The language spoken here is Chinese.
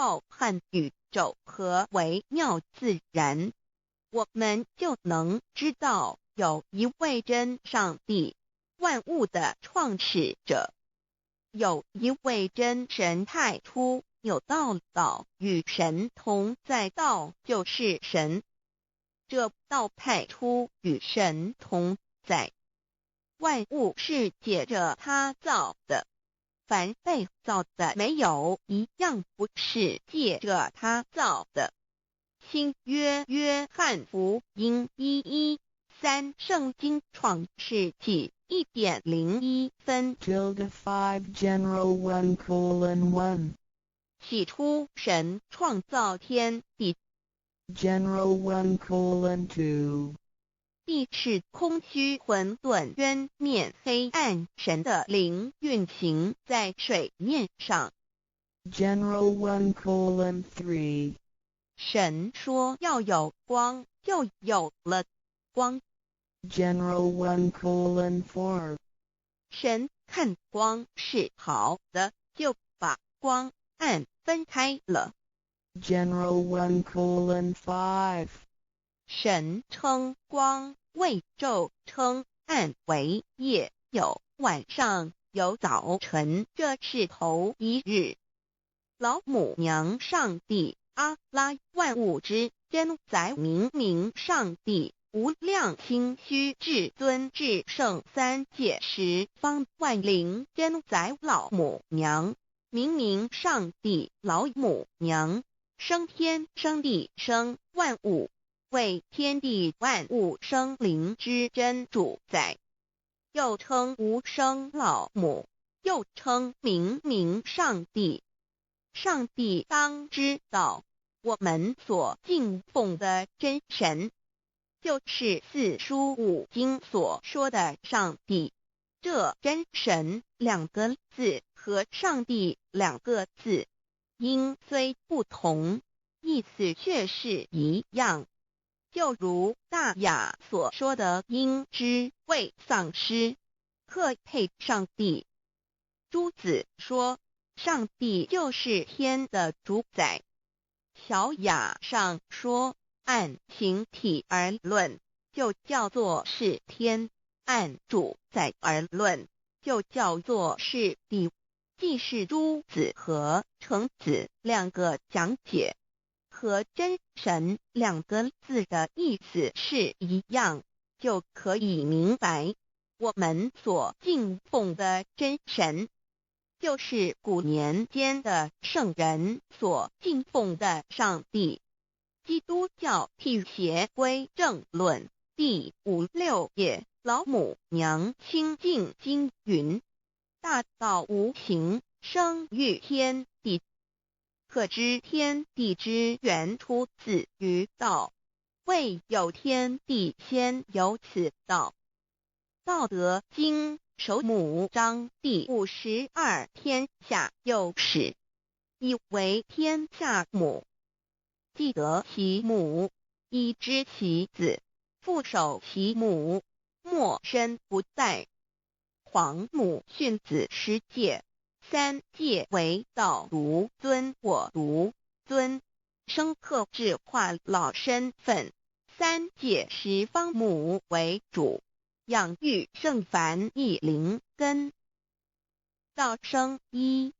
浩瀚宇宙和微妙自然，我们就能知道有一位真上帝，万物的创始者，有一位真神太初有道与神同在，道就是神，这道太初与神同在，万物是借着他造的，凡被造的没有一样不是借着他造的。新约约翰福音1:13圣经创世纪1.01分 5 General 1:1 起初神创造天地， General 1:2 地是空虚混沌渊面黑暗，神的灵运行在水面上。 General 1:3 神说要有光，就有了光。 General 1:4 神看光是好的，就把光暗分开了。 General 1:5 神称光为昼，称暗为夜，有晚上，有早晨，这是头一日。老母娘上帝阿拉，万物之真宰明上帝，无量清虚至尊至圣三界十方万灵真宰老母娘，明上帝老母娘，生天生地生万物，为天地万物生灵之真主宰，又称无生老母，又称明上帝。上帝当知道，我们所敬奉的真神，就是四书五经所说的上帝。这真神两个字和上帝两个字，音虽不同，意思却是一样。就如大雅所说的音之谓丧失，克配上帝。朱子说上帝就是天的主宰。小雅上说按形体而论，就叫做是天；按主宰而论，就叫做是地。既是朱子和程子两个讲解，和真神两个字的意思是一样，就可以明白，我们所敬奉的真神，就是古年间的圣人所敬奉的上帝。基督教辟邪归正论第56页，老母娘清净经云：大道无形，生育天地，可知天地之源出自于道，未有天地，先有此道。道德经首母章第52，天下有始，以为天下母。既得其母，以知其子，父守其母，莫身不殆。皇母训子十戒，三戒为道如尊我如尊，生克制化老身份。三戒十方母为主，养育圣凡一灵根。道生一